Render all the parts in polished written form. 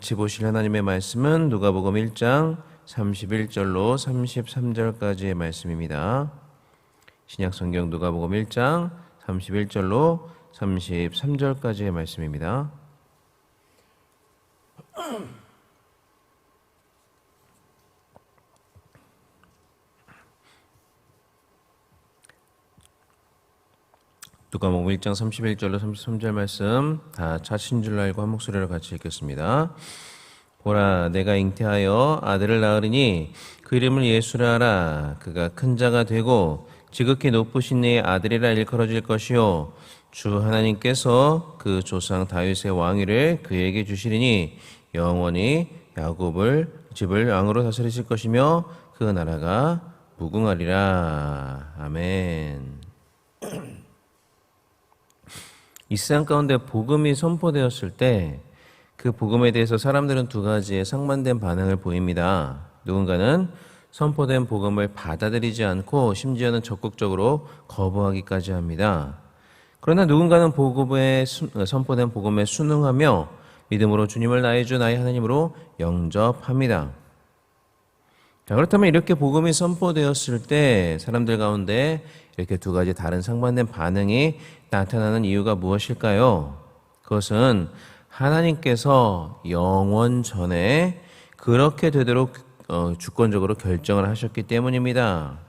같이 보실 하나님의 말씀은 누가복음 1장 31절로 33절까지의 말씀입니다. 신약성경 누가복음 1장 31절로 33절까지의 말씀입니다. 누가복음 1장 31절로 33절 말씀 다 찾으신 줄 알고 한 목소리로 같이 읽겠습니다. 보라, 내가 잉태하여 아들을 낳으리니 그 이름을 예수라 하라. 그가 큰 자가 되고 지극히 높으신 이의 아들이라 일컬어질 것이요 주 하나님께서 그 조상 다윗의 왕위를 그에게 주시리니 영원히 야곱을 집을 왕으로 다스리실 것이며 그 나라가 무궁하리라. 아멘. 이 세상 가운데 복음이 선포되었을 때 그 복음에 대해서 사람들은 두 가지의 상반된 반응을 보입니다. 누군가는 선포된 복음을 받아들이지 않고 심지어는 적극적으로 거부하기까지 합니다. 그러나 누군가는 선포된 복음에 순응하며 믿음으로 주님을 나의 주 나의 하나님으로 영접합니다. 자, 그렇다면 이렇게 복음이 선포되었을 때 사람들 가운데 이렇게 두 가지 다른 상반된 반응이 나타나는 이유가 무엇일까요? 그것은 하나님께서 영원 전에 그렇게 되도록 주권적으로 결정을 하셨기 때문입니다.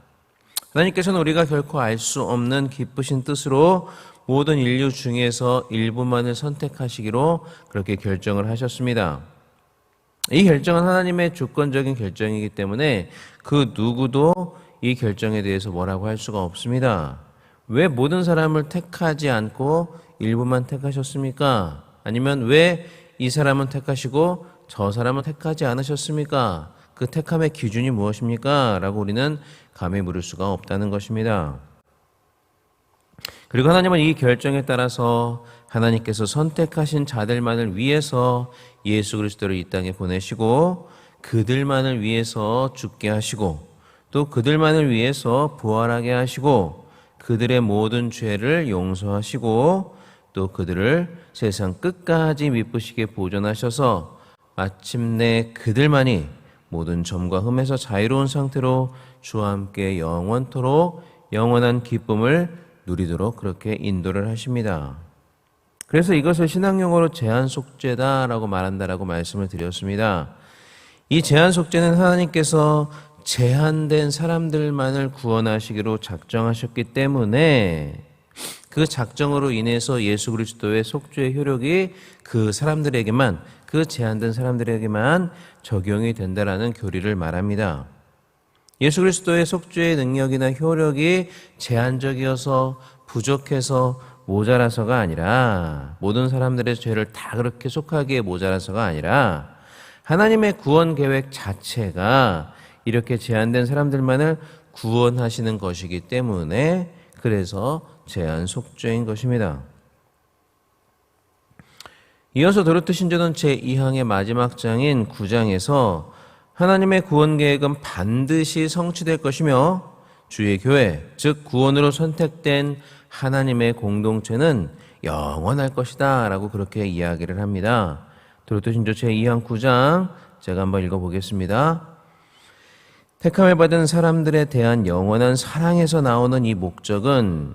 하나님께서는 우리가 결코 알 수 없는 기쁘신 뜻으로 모든 인류 중에서 일부만을 선택하시기로 그렇게 결정을 하셨습니다. 이 결정은 하나님의 주권적인 결정이기 때문에 그 누구도 이 결정에 대해서 뭐라고 할 수가 없습니다. 왜 모든 사람을 택하지 않고 일부만 택하셨습니까? 아니면 왜 이 사람은 택하시고 저 사람은 택하지 않으셨습니까? 그 택함의 기준이 무엇입니까? 라고 우리는 감히 물을 수가 없다는 것입니다. 그리고 하나님은 이 결정에 따라서 하나님께서 선택하신 자들만을 위해서 예수 그리스도를 이 땅에 보내시고 그들만을 위해서 죽게 하시고 또 그들만을 위해서 부활하게 하시고 그들의 모든 죄를 용서하시고 또 그들을 세상 끝까지 미쁘시게 보존하셔서 마침내 그들만이 모든 점과 흠에서 자유로운 상태로 주와 함께 영원토록 영원한 기쁨을 누리도록 그렇게 인도를 하십니다. 그래서 이것을 신학용어로 제한속죄다라고 말한다라고 말씀을 드렸습니다. 이 제한속죄는 하나님께서 제한된 사람들만을 구원하시기로 작정하셨기 때문에 그 작정으로 인해서 예수 그리스도의 속죄의 효력이 그 사람들에게만, 그 제한된 사람들에게만 적용이 된다라는 교리를 말합니다. 예수 그리스도의 속죄의 능력이나 효력이 제한적이어서 부족해서 모자라서가 아니라 모든 사람들의 죄를 다 그렇게 속하기에 모자라서가 아니라 하나님의 구원 계획 자체가 이렇게 제한된 사람들만을 구원하시는 것이기 때문에 그래서 제한 속죄인 것입니다. 이어서 도르트 신조는 제2항의 마지막 장인 9장에서 하나님의 구원 계획은 반드시 성취될 것이며 주의 교회, 즉 구원으로 선택된 하나님의 공동체는 영원할 것이다 라고 그렇게 이야기를 합니다. 도르트 신조 제2항 9장 제가 한번 읽어보겠습니다. 택함을 받은 사람들에 대한 영원한 사랑에서 나오는 이 목적은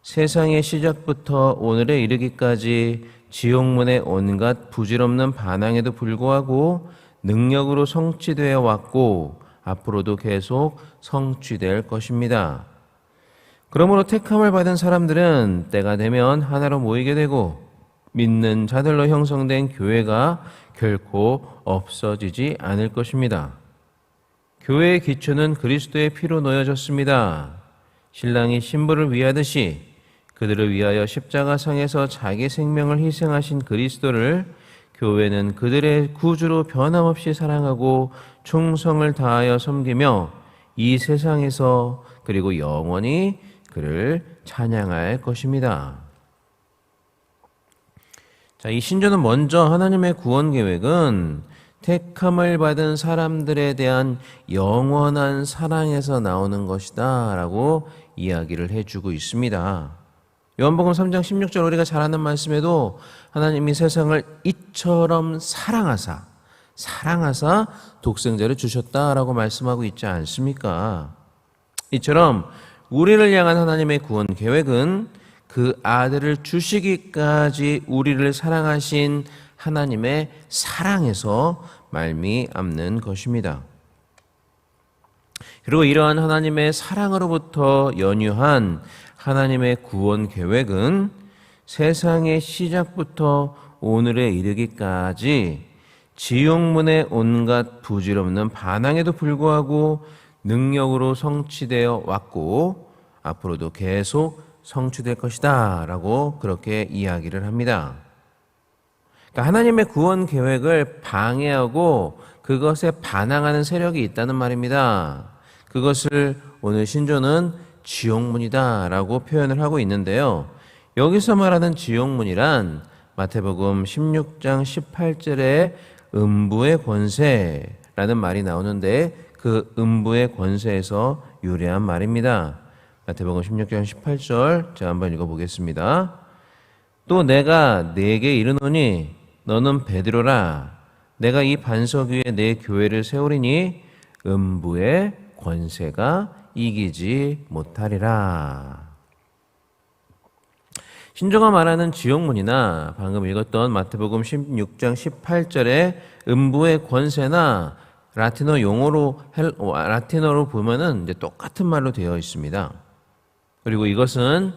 세상의 시작부터 오늘에 이르기까지 지옥문의 온갖 부질없는 반항에도 불구하고 능력으로 성취되어 왔고 앞으로도 계속 성취될 것입니다. 그러므로 택함을 받은 사람들은 때가 되면 하나로 모이게 되고 믿는 자들로 형성된 교회가 결코 없어지지 않을 것입니다. 교회의 기초는 그리스도의 피로 놓여졌습니다. 신랑이 신부를 위하듯이 그들을 위하여 십자가상에서 자기 생명을 희생하신 그리스도를 교회는 그들의 구주로 변함없이 사랑하고 충성을 다하여 섬기며 이 세상에서 그리고 영원히 그를 찬양할 것입니다. 자, 이 신조는 먼저 하나님의 구원 계획은 택함을 받은 사람들에 대한 영원한 사랑에서 나오는 것이다 라고 이야기를 해주고 있습니다. 요한복음 3장 16절 우리가 잘 아는 말씀에도 하나님이 세상을 이처럼 사랑하사 사랑하사 독생자를 주셨다라고 말씀하고 있지 않습니까? 이처럼 우리를 향한 하나님의 구원 계획은 그 아들을 주시기까지 우리를 사랑하신 하나님의 사랑에서 말미암는 것입니다. 그리고 이러한 하나님의 사랑으로부터 연유한 하나님의 구원 계획은 세상의 시작부터 오늘에 이르기까지 지옥문의 온갖 부질없는 반항에도 불구하고 능력으로 성취되어 왔고 앞으로도 계속 성취될 것이다 라고 그렇게 이야기를 합니다. 그러니까 하나님의 구원 계획을 방해하고 그것에 반항하는 세력이 있다는 말입니다. 그것을 오늘 신조는 지옥문이다 라고 표현을 하고 있는데요. 여기서 말하는 지옥문이란 마태복음 16장 18절에 음부의 권세라는 말이 나오는데 그 음부의 권세에서 유래한 말입니다. 마태복음 16장 18절 제가 한번 읽어보겠습니다. 또 내가 네게 이르노니 너는 베드로라. 내가 이 반석 위에 내 교회를 세우리니 음부의 권세가 이기지 못하리라. 신조가 말하는 지옥문이나 방금 읽었던 마태복음 16장 18절의 음부의 권세나 라틴어로 보면은 이제 똑같은 말로 되어 있습니다. 그리고 이것은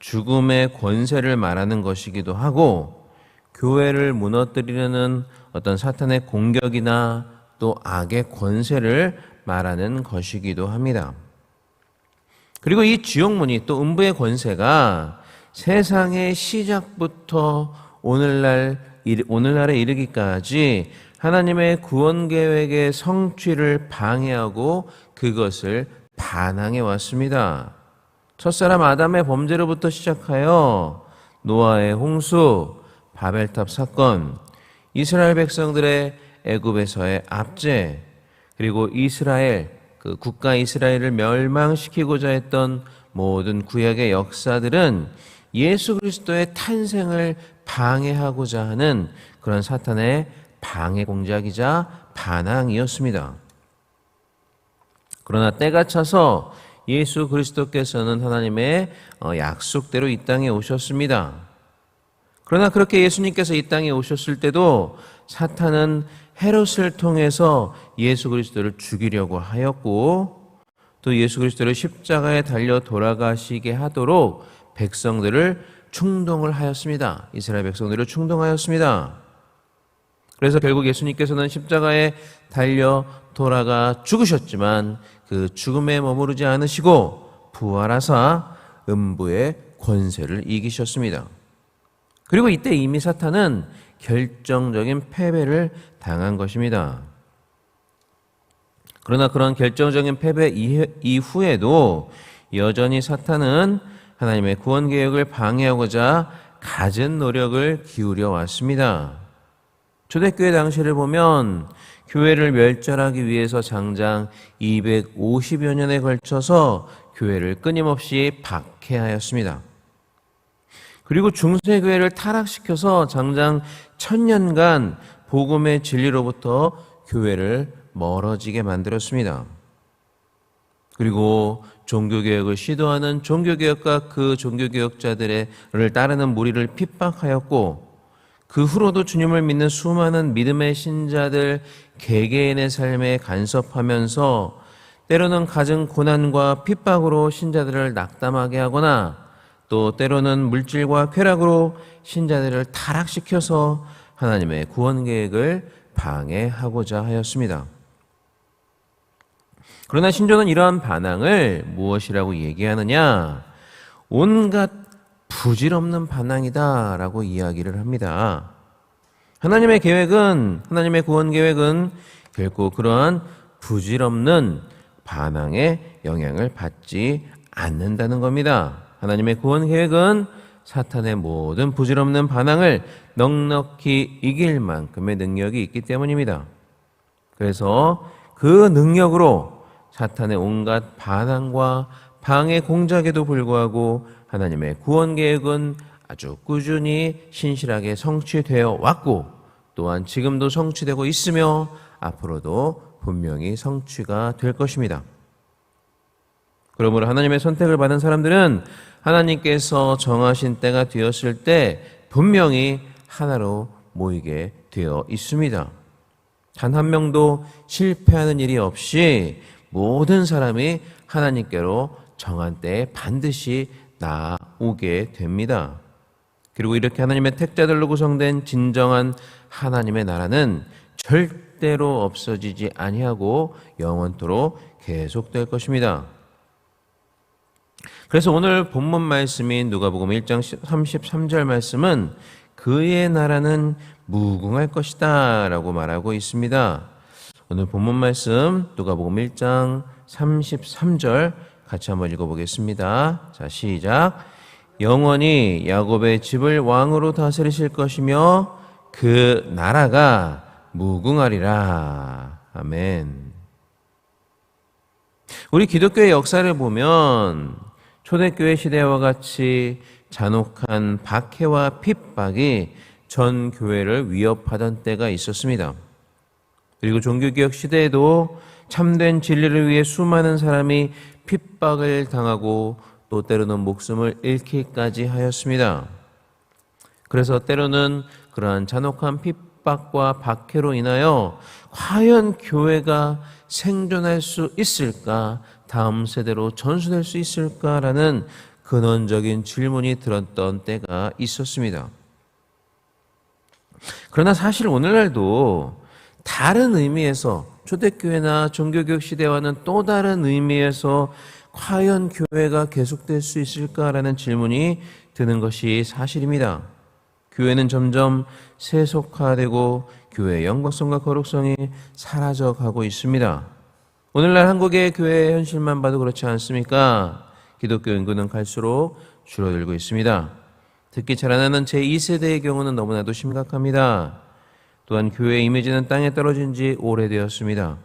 죽음의 권세를 말하는 것이기도 하고 교회를 무너뜨리려는 어떤 사탄의 공격이나 또 악의 권세를 말하는 것이기도 합니다. 그리고 이 지옥문이 또 음부의 권세가 세상의 시작부터 오늘날에 이르기까지 하나님의 구원 계획의 성취를 방해하고 그것을 반항해 왔습니다. 첫사람 아담의 범죄로부터 시작하여 노아의 홍수, 바벨탑 사건, 이스라엘 백성들의 애굽에서의 압제, 그리고 그 국가 이스라엘을 멸망시키고자 했던 모든 구약의 역사들은 예수 그리스도의 탄생을 방해하고자 하는 그런 사탄의 방해 공작이자 반항이었습니다. 그러나 때가 차서 예수 그리스도께서는 하나님의 약속대로 이 땅에 오셨습니다. 그러나 그렇게 예수님께서 이 땅에 오셨을 때도 사탄은 헤롯을 통해서 예수 그리스도를 죽이려고 하였고 또 예수 그리스도를 십자가에 달려 돌아가시게 하도록 백성들을 충동을 하였습니다. 이스라엘 백성들을 충동하였습니다. 그래서 결국 예수님께서는 십자가에 달려 돌아가 죽으셨지만 그 죽음에 머무르지 않으시고 부활하사 음부의 권세를 이기셨습니다. 그리고 이때 이미 사탄은 결정적인 패배를 당한 것입니다. 그러나 그런 결정적인 패배 이후에도 여전히 사탄은 하나님의 구원 계획을 방해하고자 갖은 노력을 기울여 왔습니다. 초대교회 당시를 보면 교회를 멸절하기 위해서 장장 250여 년에 걸쳐서 교회를 끊임없이 박해하였습니다. 그리고 중세교회를 타락시켜서 장장 1000년간 복음의 진리로부터 교회를 멀어지게 만들었습니다. 그리고 종교개혁을 시도하는 종교개혁과 그 종교개혁자들을 따르는 무리를 핍박하였고 그 후로도 주님을 믿는 수많은 믿음의 신자들 개개인의 삶에 간섭하면서 때로는 갖은 고난과 핍박으로 신자들을 낙담하게 하거나 또 때로는 물질과 쾌락으로 신자들을 타락시켜서 하나님의 구원 계획을 방해하고자 하였습니다. 그러나 신조는 이러한 반항을 무엇이라고 얘기하느냐? 온갖 부질없는 반항이다 라고 이야기를 합니다. 하나님의 구원 계획은 결코 그러한 부질없는 반항의 영향을 받지 않는다는 겁니다. 하나님의 구원 계획은 사탄의 모든 부질없는 반항을 넉넉히 이길 만큼의 능력이 있기 때문입니다. 그래서 그 능력으로 사탄의 온갖 반항과 방해 공작에도 불구하고 하나님의 구원 계획은 아주 꾸준히 신실하게 성취되어 왔고 또한 지금도 성취되고 있으며 앞으로도 분명히 성취가 될 것입니다. 그러므로 하나님의 선택을 받은 사람들은 하나님께서 정하신 때가 되었을 때 분명히 하나로 모이게 되어 있습니다. 단 한 명도 실패하는 일이 없이 모든 사람이 하나님께로 정한 때에 반드시 나오게 됩니다. 그리고 이렇게 하나님의 택자들로 구성된 진정한 하나님의 나라는 절대로 없어지지 아니하고 영원토록 계속될 것입니다. 그래서 오늘 본문 말씀인 누가복음 1장 33절 말씀은 그의 나라는 무궁할 것이다 라고 말하고 있습니다. 오늘 본문 말씀 누가복음 1장 33절 같이 한번 읽어보겠습니다. 자, 시작. 영원히 야곱의 집을 왕으로 다스리실 것이며 그 나라가 무궁하리라. 아멘. 우리 기독교의 역사를 보면 초대교회 시대와 같이 잔혹한 박해와 핍박이 전 교회를 위협하던 때가 있었습니다. 그리고 종교개혁 시대에도 참된 진리를 위해 수많은 사람이 핍박을 당하고 또 때로는 목숨을 잃기까지 하였습니다. 그래서 때로는 그러한 잔혹한 핍박과 박해로 인하여 과연 교회가 생존할 수 있을까? 다음 세대로 전수될 수 있을까라는 근원적인 질문이 들었던 때가 있었습니다. 그러나 사실 오늘날도 다른 의미에서 초대교회나 종교개혁 시대와는 또 다른 의미에서 과연 교회가 계속될 수 있을까라는 질문이 드는 것이 사실입니다. 교회는 점점 세속화되고 교회의 영광성과 거룩성이 사라져가고 있습니다. 오늘날 한국의 교회의 현실만 봐도 그렇지 않습니까? 기독교 인구는 갈수록 줄어들고 있습니다. 특히 자라나는 제2세대의 경우는 너무나도 심각합니다. 또한 교회의 이미지는 땅에 떨어진 지 오래되었습니다.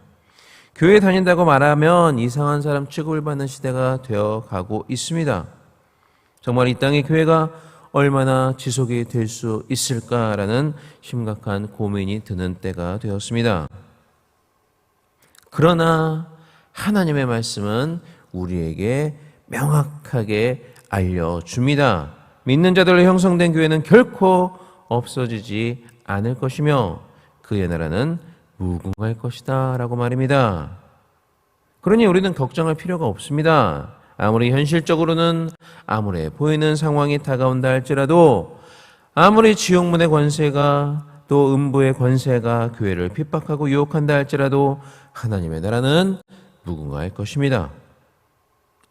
교회 다닌다고 말하면 이상한 사람 취급을 받는 시대가 되어가고 있습니다. 정말 이 땅의 교회가 얼마나 지속이 될 수 있을까라는 심각한 고민이 드는 때가 되었습니다. 그러나 하나님의 말씀은 우리에게 명확하게 알려줍니다. 믿는 자들로 형성된 교회는 결코 없어지지 않을 것이며 그의 나라는 무궁할 것이다 라고 말입니다. 그러니 우리는 걱정할 필요가 없습니다. 아무리 현실적으로는 암울해 보이는 상황이 다가온다 할지라도, 아무리 지옥문의 권세가 또 음부의 권세가 교회를 핍박하고 유혹한다 할지라도 하나님의 나라는 무궁할 것입니다.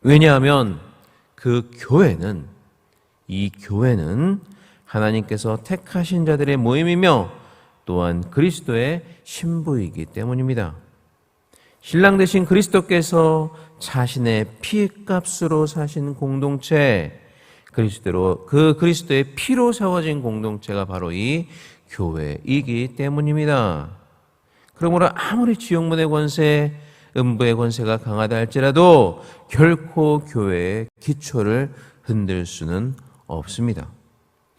왜냐하면 이 교회는 하나님께서 택하신 자들의 모임이며 또한 그리스도의 신부이기 때문입니다. 신랑 되신 그리스도께서 자신의 피값으로 사신 공동체, 그리스도의 피로 세워진 공동체가 바로 이 교회이기 때문입니다. 그러므로 아무리 지옥문의 권세, 음부의 권세가 강하다 할지라도 결코 교회의 기초를 흔들 수는 없습니다.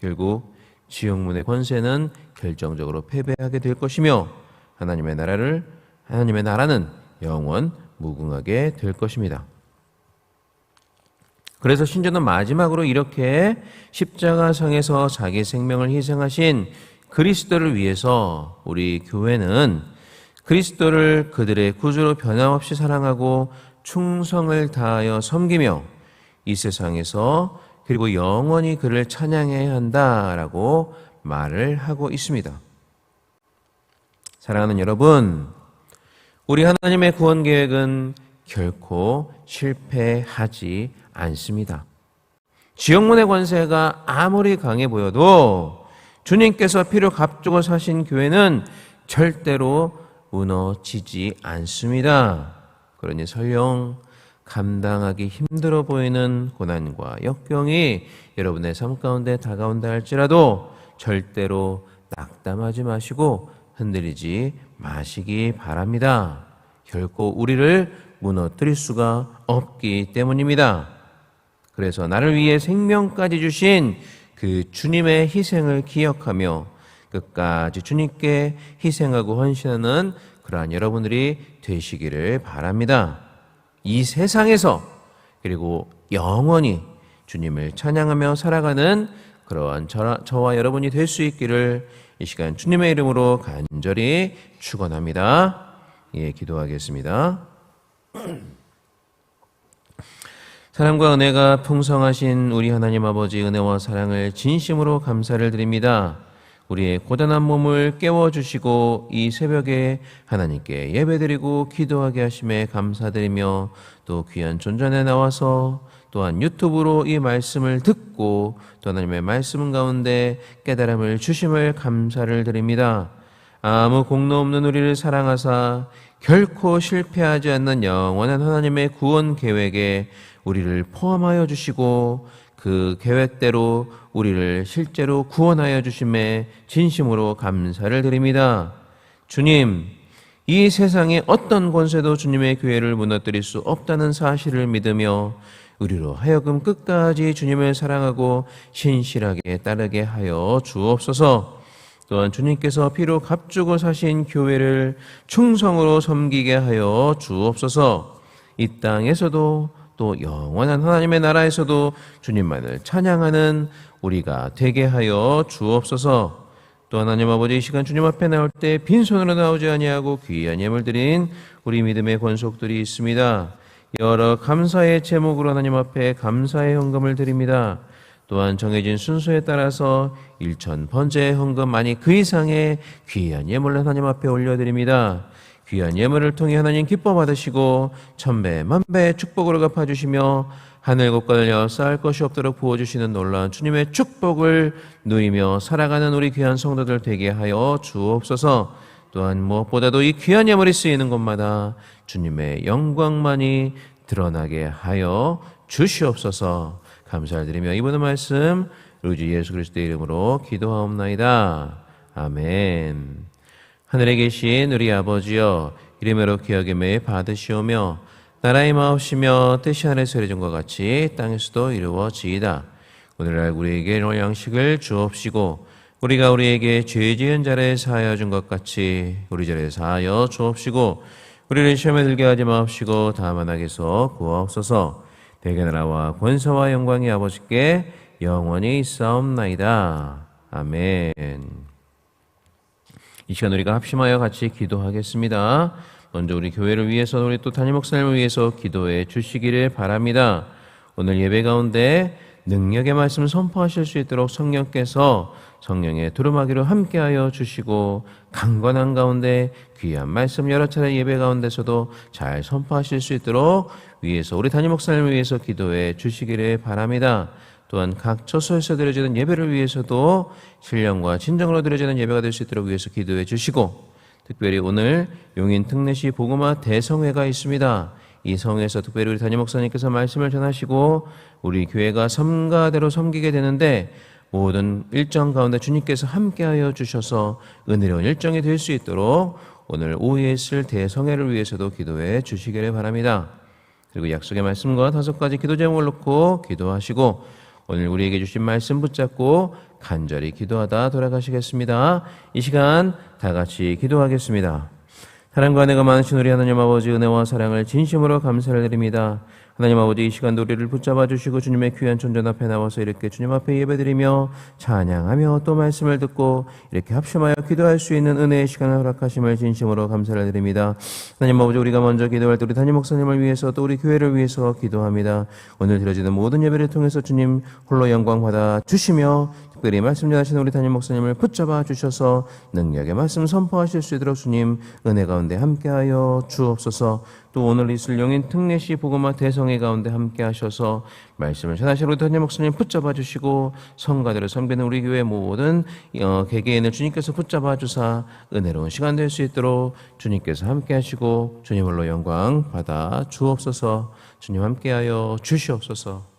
결국 지옥문의 권세는 결정적으로 패배하게 될 것이며 하나님의 나라는 영원 무궁하게 될 것입니다. 그래서 신조는 마지막으로 이렇게 십자가상에서 자기 생명을 희생하신 그리스도를 위해서 우리 교회는 그리스도를 그들의 구주로 변함없이 사랑하고 충성을 다하여 섬기며 이 세상에서 그리고 영원히 그를 찬양해야 한다라고 말을 하고 있습니다. 사랑하는 여러분, 우리 하나님의 구원 계획은 결코 실패하지 않습니다. 지옥문의 권세가 아무리 강해 보여도 주님께서 피로 값주고 사신 교회는 절대로 무너지지 않습니다. 그러니 설령 감당하기 힘들어 보이는 고난과 역경이 여러분의 삶 가운데 다가온다 할지라도 절대로 낙담하지 마시고 흔들리지 마시기 바랍니다. 결코 우리를 무너뜨릴 수가 없기 때문입니다. 그래서 나를 위해 생명까지 주신 그 주님의 희생을 기억하며 끝까지 주님께 희생하고 헌신하는 그러한 여러분들이 되시기를 바랍니다. 이 세상에서 그리고 영원히 주님을 찬양하며 살아가는 그러한 저와 여러분이 될 수 있기를 이 시간 주님의 이름으로 간절히 축원합니다. 예, 기도하겠습니다. 사랑과 은혜가 풍성하신 우리 하나님 아버지 은혜와 사랑을 진심으로 감사를 드립니다. 우리의 고단한 몸을 깨워주시고 이 새벽에 하나님께 예배드리고 기도하게 하심에 감사드리며 또 귀한 존전에 나와서 또한 유튜브로 이 말씀을 듣고 또 하나님의 말씀 가운데 깨달음을 주심을 감사를 드립니다. 아무 공로 없는 우리를 사랑하사 결코 실패하지 않는 영원한 하나님의 구원 계획에 우리를 포함하여 주시고 그 계획대로 우리를 실제로 구원하여 주심에 진심으로 감사를 드립니다. 주님, 이 세상의 어떤 권세도 주님의 교회를 무너뜨릴 수 없다는 사실을 믿으며 우리로 하여금 끝까지 주님을 사랑하고 신실하게 따르게 하여 주옵소서. 또한 주님께서 피로 값주고 사신 교회를 충성으로 섬기게 하여 주옵소서. 이 땅에서도 또 영원한 하나님의 나라에서도 주님만을 찬양하는 우리가 되게 하여 주옵소서. 또 하나님 아버지, 이 시간 주님 앞에 나올 때 빈손으로 나오지 아니하고 귀한 예물 드린 우리 믿음의 권속들이 있습니다. 여러 감사의 제목으로 하나님 앞에 감사의 헌금을 드립니다. 또한 정해진 순서에 따라서 일천 번째 헌금 아니 그 이상의 귀한 예물을 하나님 앞에 올려드립니다. 귀한 예물을 통해 하나님 기뻐 받으시고 천배 만배의 축복으로 갚아주시며 하늘 곳간을 쌓을 것이 없도록 부어주시는 놀라운 주님의 축복을 누리며 살아가는 우리 귀한 성도들 되게 하여 주옵소서. 또한 무엇보다도 이 귀한 예물이 쓰이는 곳마다 주님의 영광만이 드러나게 하여 주시옵소서. 감사를 드리며 이번의 말씀 우리 주 예수 그리스도의 이름으로 기도하옵나이다. 아멘. 하늘에 계신 우리 아버지여, 이름으로 기억임을 받으시오며 나라의 마옵시며 뜻이 하늘에서 이루어진 것 같이 땅에서도 이루어지이다. 오늘날 우리에게 일용할 양식을 주옵시고 우리가 우리에게 죄 지은 자를 사하여 준 것 같이 우리 죄를 사하여 주옵시고 우리를 시험에 들게 하지 마옵시고 다만 악에서 구하옵소서. 대개 나라와 권세와 영광이 아버지께 영원히 있사옵나이다. 아멘. 이 시간 우리가 합심하여 같이 기도하겠습니다. 먼저 우리 교회를 위해서, 우리 또 담임 목사님을 위해서 기도해 주시기를 바랍니다. 오늘 예배 가운데 능력의 말씀 선포하실 수 있도록 성령께서 성령의 두루마기로 함께하여 주시고 강건한 가운데 귀한 말씀 여러 차례 예배 가운데서도 잘 선포하실 수 있도록 위해서 우리 담임 목사님을 위해서 기도해 주시기를 바랍니다. 또한 각 처소에서 드려지는 예배를 위해서도 신령과 진정으로 드려지는 예배가 될 수 있도록 위해서 기도해 주시고, 특별히 오늘 용인 특례시 복음화 대성회가 있습니다. 이 성회에서 특별히 우리 담임 목사님께서 말씀을 전하시고 우리 교회가 섬가대로 섬기게 되는데 모든 일정 가운데 주님께서 함께하여 주셔서 은혜로운 일정이 될 수 있도록 오늘 오후에 있을 대성회를 위해서도 기도해 주시기를 바랍니다. 그리고 약속의 말씀과 5가지 기도 제목을 놓고 기도하시고 오늘 우리에게 주신 말씀 붙잡고 간절히 기도하다 돌아가시겠습니다. 이 시간 다 같이 기도하겠습니다. 사랑과 은혜가 많으신 우리 하나님 아버지, 은혜와 사랑을 진심으로 감사를 드립니다. 하나님 아버지, 이 시간도 우리를 붙잡아 주시고 주님의 귀한 존전 앞에 나와서 이렇게 주님 앞에 예배드리며 찬양하며 또 말씀을 듣고 이렇게 합심하여 기도할 수 있는 은혜의 시간을 허락하심을 진심으로 감사를 드립니다. 하나님 아버지, 우리가 먼저 기도할 때 우리 담임 목사님을 위해서 또 우리 교회를 위해서 기도합니다. 오늘 드려지는 모든 예배를 통해서 주님 홀로 영광 받아 주시며 특별히 말씀 전하시는 우리 담임 목사님을 붙잡아 주셔서 능력의 말씀 선포하실 수 있도록 주님 은혜 가운데 함께하여 주옵소서. 또 오늘 있을 용인 특례시 복음화 대성회 가운데 함께하셔서 말씀을 전하시는 우리 담임 목사님 붙잡아 주시고 성가대로 섬기는 우리 교회 모든 개개인을 주님께서 붙잡아 주사 은혜로운 시간 될 수 있도록 주님께서 함께하시고 주님 홀로 영광 받아 주옵소서. 주님 함께하여 주시옵소서.